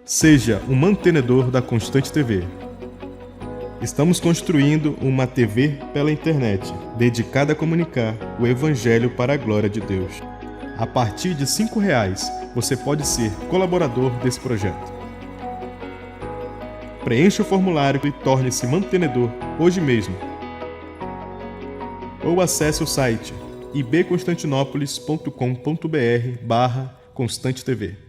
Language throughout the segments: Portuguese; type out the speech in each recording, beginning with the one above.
Seja um mantenedor da Constante TV. Estamos construindo uma TV pela internet, dedicada a comunicar o Evangelho para a glória de Deus. A partir de R$5, você pode ser colaborador desse projeto. Preencha o formulário e torne-se mantenedor hoje mesmo. Ou acesse o site ibconstantinopolis.com.br/Constante TV.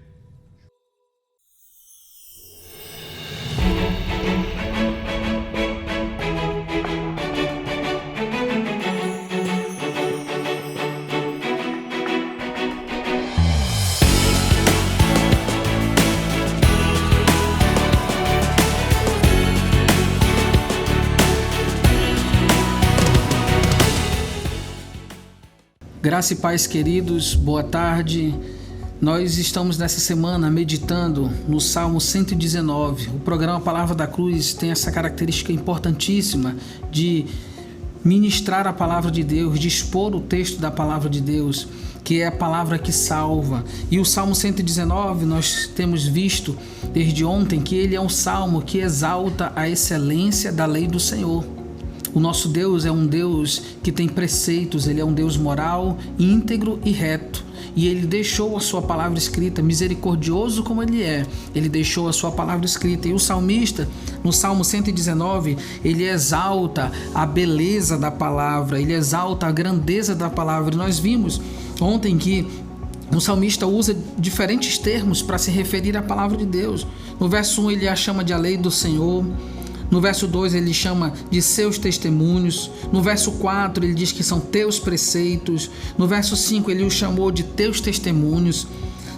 Graça e paz, queridos, boa tarde. Nós estamos nessa semana meditando no Salmo 119. O programa Palavra da Cruz tem essa característica importantíssima de ministrar a palavra de Deus, de expor o texto da palavra de Deus, que é a palavra que salva. E o Salmo 119, nós temos visto desde ontem que ele é um salmo que exalta a excelência da lei do Senhor. O nosso Deus é um Deus que tem preceitos, ele é um Deus moral, íntegro e reto. E ele deixou a sua palavra escrita, misericordioso como ele é, ele deixou a sua palavra escrita. E o salmista, no Salmo 119, ele exalta a beleza da palavra, ele exalta a grandeza da palavra. E nós vimos ontem que o salmista usa diferentes termos para se referir à palavra de Deus. No verso 1 ele a chama de a lei do Senhor. No verso 2 ele chama de seus testemunhos. No verso 4 ele diz que são teus preceitos. No verso 5 ele o chamou de teus testemunhos.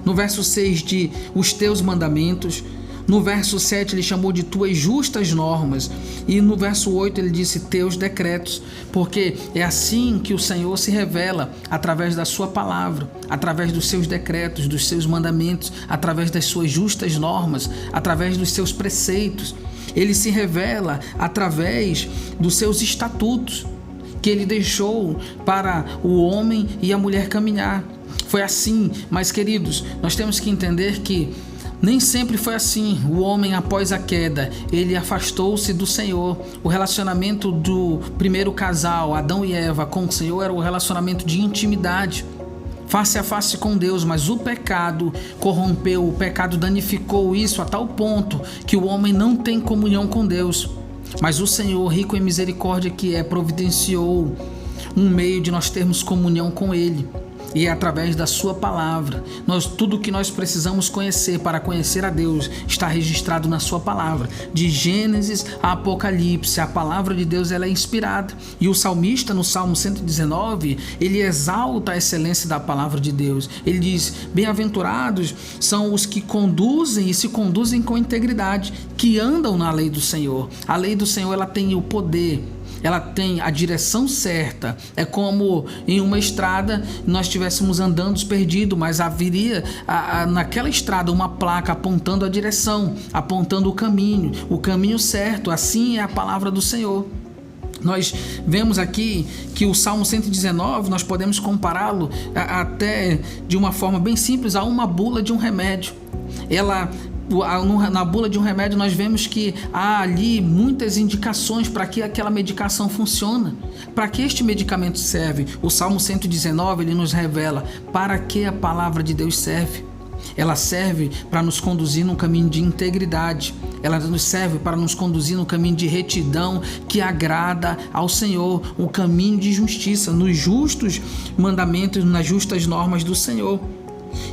No verso 6 de os teus mandamentos. No verso 7 ele chamou de tuas justas normas. E no verso 8 ele disse teus decretos. Porque é assim que o Senhor se revela, através da sua palavra, através dos seus decretos, dos seus mandamentos, através das suas justas normas, através dos seus preceitos. Ele se revela através dos seus estatutos que ele deixou para o homem e a mulher caminhar. Foi assim, mas queridos, nós temos que entender que nem sempre foi assim. O homem, após a queda, ele afastou-se do Senhor. O relacionamento do primeiro casal, Adão e Eva, com o Senhor era um relacionamento de intimidade, face a face com Deus, mas o pecado corrompeu, o pecado danificou isso a tal ponto que o homem não tem comunhão com Deus. Mas o Senhor, rico em misericórdia que é, providenciou um meio de nós termos comunhão com Ele. E é através da sua palavra. Tudo o que nós precisamos conhecer para conhecer a Deus está registrado na sua palavra. De Gênesis a Apocalipse, a palavra de Deus ela é inspirada. E o salmista, no Salmo 119, ele exalta a excelência da palavra de Deus. Ele diz, bem-aventurados são os que conduzem e se conduzem com integridade, que andam na lei do Senhor. A lei do Senhor ela tem o poder, ela tem a direção certa. É como em uma estrada nós estivéssemos andando perdidos, mas haveria naquela estrada uma placa apontando a direção, apontando o caminho certo. Assim é a palavra do Senhor. Nós vemos aqui que o Salmo 119, nós podemos compará-lo até de uma forma bem simples a uma bula de um remédio. Na bula de um remédio nós vemos que há ali muitas indicações para que aquela medicação funcione. Para que este medicamento serve? O Salmo 119 ele nos revela para que a palavra de Deus serve. Ela serve para nos conduzir num caminho de integridade. Ela nos serve para nos conduzir num caminho de retidão que agrada ao Senhor, um caminho de justiça, nos justos mandamentos, nas justas normas do Senhor.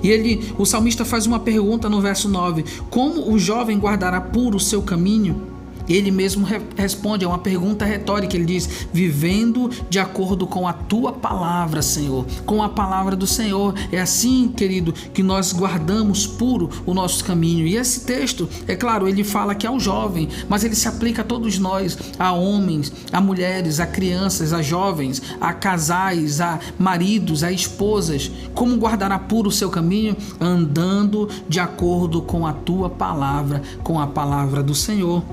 E o salmista faz uma pergunta no verso 9: como o jovem guardará puro o seu caminho? Ele mesmo responde, é uma pergunta retórica. Ele diz, vivendo de acordo com a tua palavra, Senhor, com a palavra do Senhor. É assim, querido, que nós guardamos puro o nosso caminho. E esse texto, é claro, ele fala que ao jovem, mas ele se aplica a todos nós, a homens, a mulheres, a crianças, a jovens, a casais, a maridos, a esposas. Como guardará puro o seu caminho? Andando de acordo com a tua palavra, com a palavra do Senhor.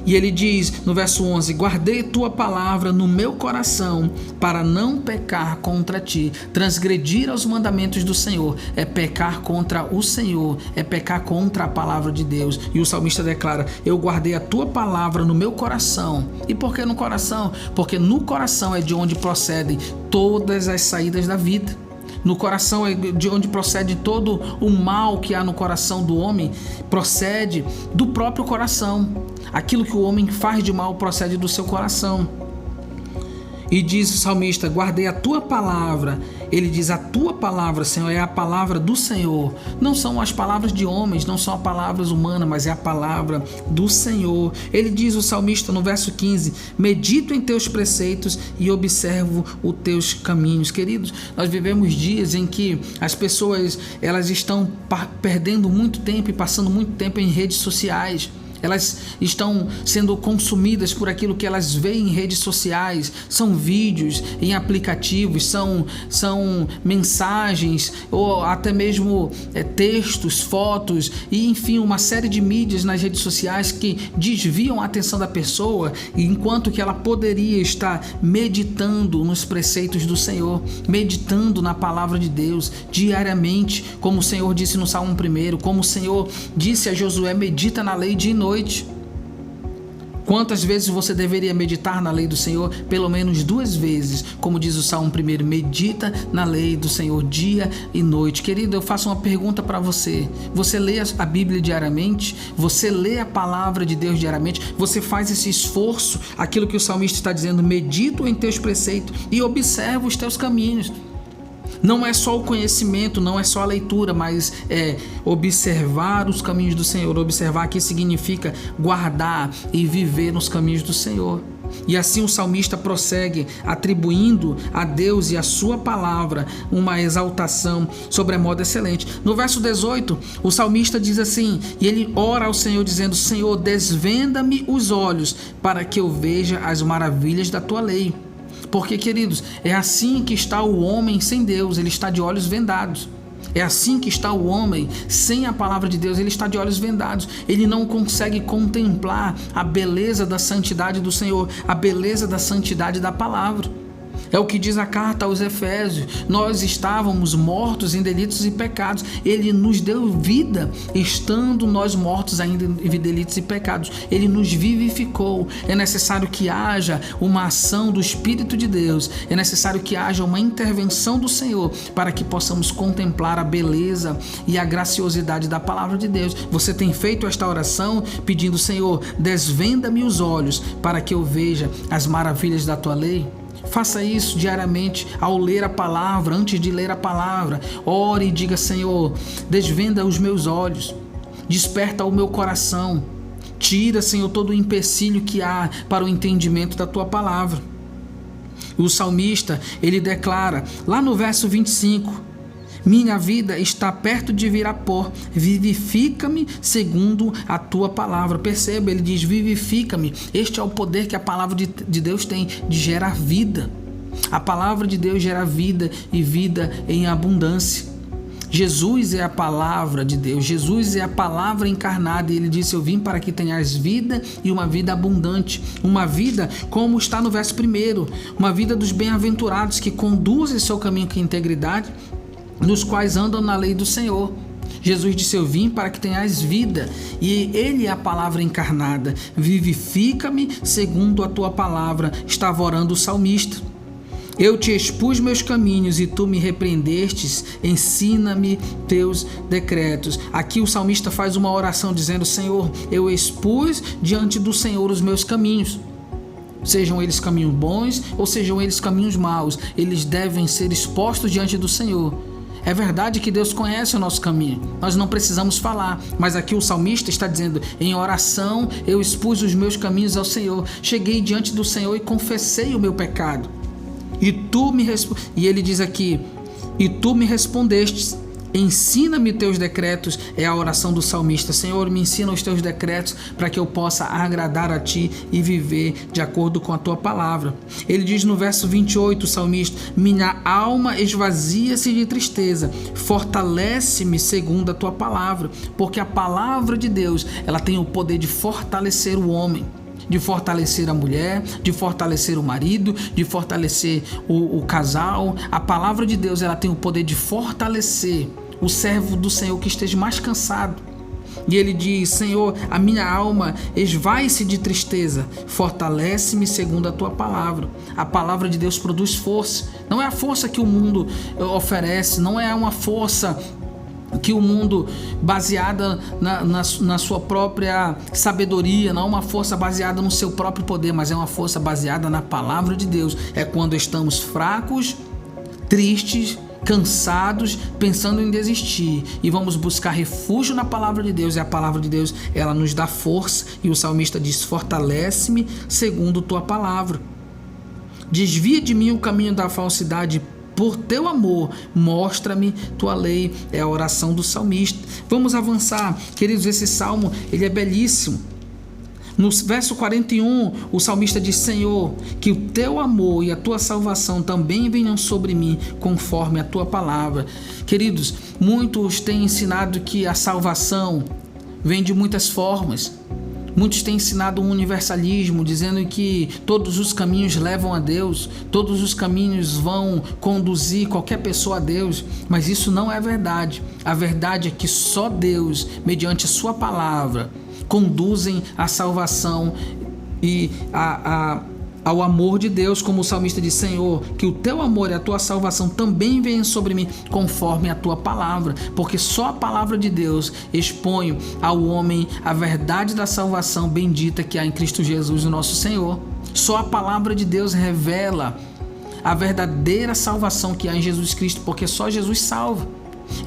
E ele diz no verso 11: guardei tua palavra no meu coração para não pecar contra ti. Transgredir aos mandamentos do Senhor é pecar contra o Senhor, é pecar contra a palavra de Deus. E o salmista declara: eu guardei a tua palavra no meu coração. E por que no coração? Porque no coração é de onde procedem todas as saídas da vida. No coração é de onde procede todo o mal que há no coração do homem, procede do próprio coração. Aquilo que o homem faz de mal procede do seu coração. E diz o salmista: guardei a tua palavra. Ele diz: a tua palavra, Senhor, é a palavra do Senhor. Não são as palavras de homens, não são as palavras humanas, mas é a palavra do Senhor. Ele diz, o salmista, no verso 15: medito em teus preceitos e observo os teus caminhos. Queridos, nós vivemos dias em que as pessoas elas estão perdendo muito tempo e passando muito tempo em redes sociais. Elas estão sendo consumidas por aquilo que elas veem em redes sociais. São vídeos em aplicativos, são mensagens ou até mesmo textos, fotos e enfim, uma série de mídias nas redes sociais que desviam a atenção da pessoa, enquanto que ela poderia estar meditando nos preceitos do Senhor, meditando na palavra de Deus diariamente, como o Senhor disse no Salmo 1, como o Senhor disse a Josué: medita na lei dia e noite. Quantas vezes você deveria meditar na lei do Senhor? Pelo menos 2 vezes, como diz o Salmo 1, medita na lei do Senhor dia e noite. Querido, eu faço uma pergunta para você: você lê a Bíblia diariamente? Você lê a palavra de Deus diariamente? Você faz esse esforço? Aquilo que o salmista está dizendo: medito em teus preceitos e observo os teus caminhos. Não é só o conhecimento, não é só a leitura, mas é observar os caminhos do Senhor. Observar aqui significa guardar e viver nos caminhos do Senhor. E assim o salmista prossegue, atribuindo a Deus e a sua palavra uma exaltação sobremodo excelente. No verso 18, o salmista diz assim, e ele ora ao Senhor dizendo: Senhor, desvenda-me os olhos para que eu veja as maravilhas da tua lei. Porque, queridos, é assim que está o homem sem Deus, ele está de olhos vendados. É assim que está o homem sem a palavra de Deus, ele está de olhos vendados. Ele não consegue contemplar a beleza da santidade do Senhor, a beleza da santidade da palavra. É o que diz a carta aos Efésios: nós estávamos mortos em delitos e pecados, ele nos deu vida, estando nós mortos ainda em delitos e pecados, ele nos vivificou. É necessário que haja uma ação do Espírito de Deus, é necessário que haja uma intervenção do Senhor para que possamos contemplar a beleza e a graciosidade da palavra de Deus. Você tem feito esta oração pedindo: Senhor, desvenda-me os olhos para que eu veja as maravilhas da tua lei? Faça isso diariamente ao ler a palavra. Antes de ler a palavra, ore e diga: Senhor, desvenda os meus olhos, desperta o meu coração, tira, Senhor, todo o empecilho que há para o entendimento da tua palavra. O salmista, ele declara lá no verso 25: minha vida está perto de vir a pó, vivifica-me segundo a tua palavra. Perceba, ele diz: vivifica-me. Este é o poder que a palavra de Deus tem de gerar vida. A palavra de Deus gera vida e vida em abundância. Jesus é a palavra de Deus, Jesus é a palavra encarnada, e ele disse: eu vim para que tenhas vida e uma vida abundante. Uma vida como está no verso 1, uma vida dos bem-aventurados que conduzem seu caminho com integridade, nos quais andam na lei do Senhor. Jesus disse: eu vim para que tenhas vida, e ele é a palavra encarnada. Vivifica-me segundo a tua palavra, estava orando o salmista. Eu te expus meus caminhos e tu me repreendestes, ensina-me teus decretos. Aqui o salmista faz uma oração dizendo: Senhor, eu expus diante do Senhor os meus caminhos. Sejam eles caminhos bons ou sejam eles caminhos maus, eles devem ser expostos diante do Senhor. É verdade que Deus conhece o nosso caminho, nós não precisamos falar, mas aqui o salmista está dizendo: em oração eu expus os meus caminhos ao Senhor, cheguei diante do Senhor e confessei o meu pecado. E ele diz aqui: e tu me respondestes, Ensina-me teus decretos, é a oração do salmista. Senhor, me ensina os teus decretos para que eu possa agradar a ti e viver de acordo com a tua palavra. Ele diz no verso 28, o salmista: minha alma esvazia-se de tristeza, fortalece-me segundo a tua palavra, porque a palavra de Deus, ela tem o poder de fortalecer o homem, de fortalecer a mulher, de fortalecer o marido, de fortalecer o casal. A palavra de Deus, ela tem o poder de fortalecer o servo do Senhor que esteja mais cansado. E ele diz: Senhor, a minha alma esvai-se de tristeza, fortalece-me segundo a tua palavra. A palavra de Deus produz força. Não é a força que o mundo oferece, não é uma força que o mundo baseada na sua própria sabedoria, não é uma força baseada no seu próprio poder, mas é uma força baseada na palavra de Deus. É quando estamos fracos, tristes, cansados, pensando em desistir, e vamos buscar refúgio na palavra de Deus, e a palavra de Deus, ela nos dá força. E o salmista diz: fortalece-me segundo tua palavra. Desvia de mim o caminho da falsidade, por teu amor, mostra-me tua lei. É a oração do salmista. Vamos avançar, queridos. Esse salmo, ele é belíssimo. No verso 41, o salmista diz: Senhor, que o teu amor e a tua salvação também venham sobre mim, conforme a tua palavra. Queridos, muitos têm ensinado que a salvação vem de muitas formas. Muitos têm ensinado um universalismo, dizendo que todos os caminhos levam a Deus, todos os caminhos vão conduzir qualquer pessoa a Deus, mas isso não é verdade. A verdade é que só Deus, mediante a sua palavra, conduzem à salvação e ao amor de Deus, como o salmista diz: Senhor, que o teu amor e a tua salvação também venham sobre mim, conforme a tua palavra, porque só a palavra de Deus expõe ao homem a verdade da salvação bendita que há em Cristo Jesus, o nosso Senhor. Só a palavra de Deus revela a verdadeira salvação que há em Jesus Cristo, porque só Jesus salva.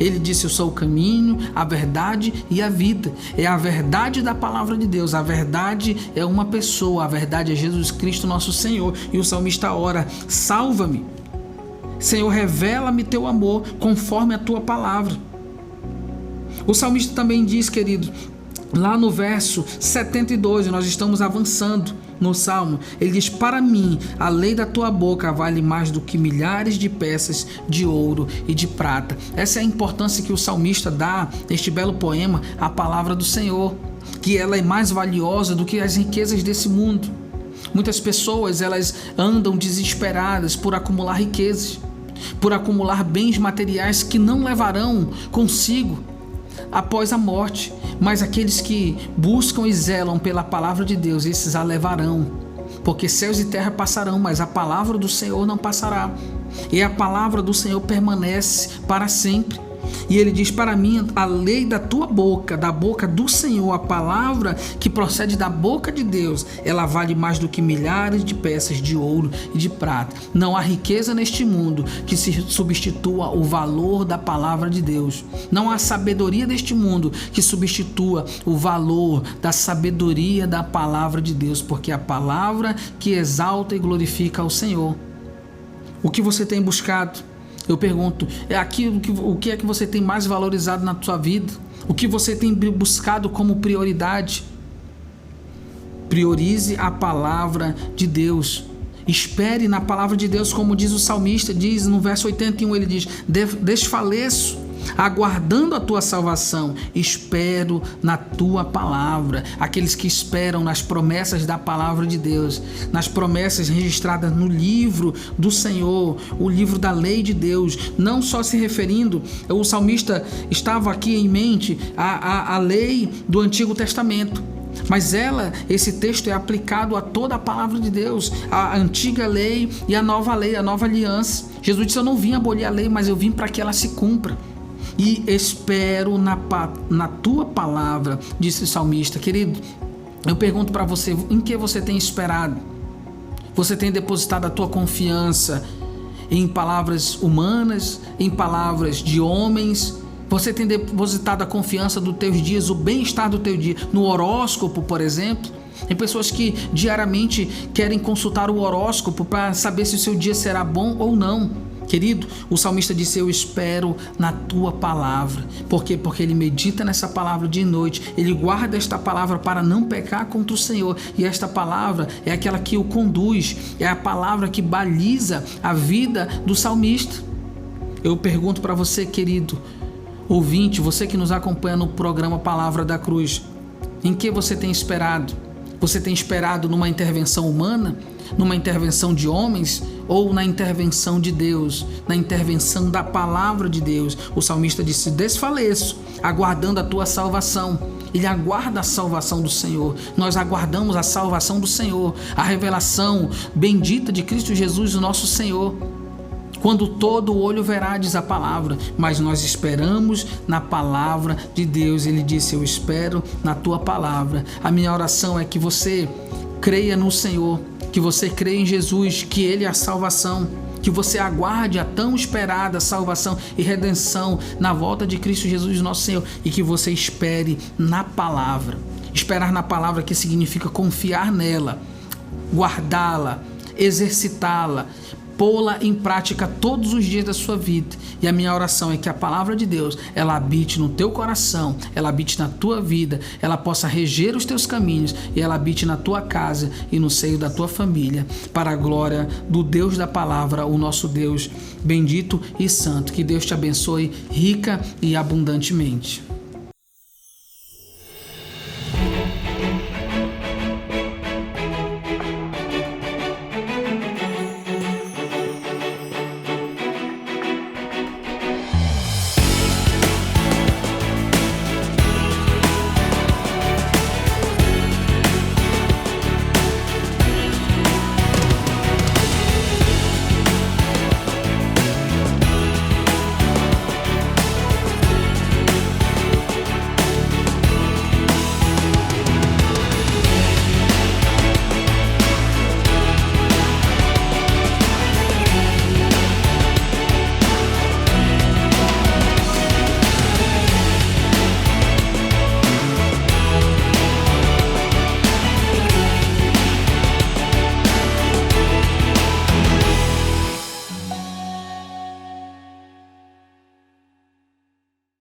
Ele disse: eu sou o caminho, a verdade e a vida. É a verdade da palavra de Deus. A verdade é uma pessoa, a verdade é Jesus Cristo, nosso Senhor. E o salmista ora: salva-me, Senhor, revela-me teu amor conforme a tua palavra. O salmista também diz, querido, lá no verso 72, nós estamos avançando no salmo, ele diz: para mim a lei da tua boca vale mais do que milhares de peças de ouro e de prata. Essa é a importância que o salmista dá neste belo poema à palavra do Senhor, que ela é mais valiosa do que as riquezas desse mundo. Muitas pessoas, elas andam desesperadas por acumular riquezas, por acumular bens materiais que não levarão consigo após a morte, mas aqueles que buscam e zelam pela palavra de Deus, esses a levarão, porque céus e terra passarão, mas a palavra do Senhor não passará, e a palavra do Senhor permanece para sempre. E ele diz: para mim a lei da tua boca, da boca do Senhor, a palavra que procede da boca de Deus, ela vale mais do que milhares de peças de ouro e de prata. Não há riqueza neste mundo que se substitua o valor da palavra de Deus. Não há sabedoria deste mundo que substitua o valor da sabedoria da palavra de Deus, porque é a palavra que exalta e glorifica ao Senhor. O que você tem buscado? Eu pergunto, o que é que você tem mais valorizado na sua vida? O que você tem buscado como prioridade? Priorize a palavra de Deus. Espere na palavra de Deus, como diz o salmista, diz no verso 81, ele diz: desfaleço, aguardando a tua salvação, espero na tua palavra. Aqueles que esperam nas promessas da palavra de Deus, nas promessas registradas no livro do Senhor, o livro da lei de Deus, não só se referindo, o salmista estava aqui em mente a lei do Antigo Testamento, mas esse texto é aplicado a toda a palavra de Deus, a antiga lei e a nova aliança. Jesus disse: eu não vim abolir a lei, mas eu vim para que ela se cumpra. E espero na tua palavra, disse o salmista. Querido, eu pergunto para você: em que você tem esperado? Você tem depositado a tua confiança em palavras humanas, em palavras de homens? Você tem depositado a confiança dos teus dias, o bem-estar do teu dia, no horóscopo, por exemplo? Tem pessoas que diariamente querem consultar o horóscopo para saber se o seu dia será bom ou não. Querido, o salmista disse: eu espero na tua palavra. Por quê? Porque ele medita nessa palavra de noite, ele guarda esta palavra para não pecar contra o Senhor, e esta palavra é aquela que o conduz, é a palavra que baliza a vida do salmista. Eu pergunto para você, querido ouvinte, você que nos acompanha no programa Palavra da Cruz, em que você tem esperado? Você tem esperado numa intervenção humana, numa intervenção de homens, ou na intervenção de Deus, na intervenção da palavra de Deus? O salmista disse: desfaleço, aguardando a tua salvação. Ele aguarda a salvação do Senhor. Nós aguardamos a salvação do Senhor, a revelação bendita de Cristo Jesus, o nosso Senhor. Quando todo olho verá, diz a palavra, mas nós esperamos na palavra de Deus. Ele disse: eu espero na tua palavra. A minha oração é que você creia no Senhor, que você creia em Jesus, que Ele é a salvação, que você aguarde a tão esperada salvação e redenção na volta de Cristo Jesus, nosso Senhor, e que você espere na palavra. Esperar na palavra, que significa confiar nela, guardá-la, exercitá-la, pô-la em prática todos os dias da sua vida. E a minha oração é que a palavra de Deus, ela habite no teu coração, ela habite na tua vida, ela possa reger os teus caminhos, e ela habite na tua casa e no seio da tua família, para a glória do Deus da palavra, o nosso Deus bendito e santo. Que Deus te abençoe rica e abundantemente.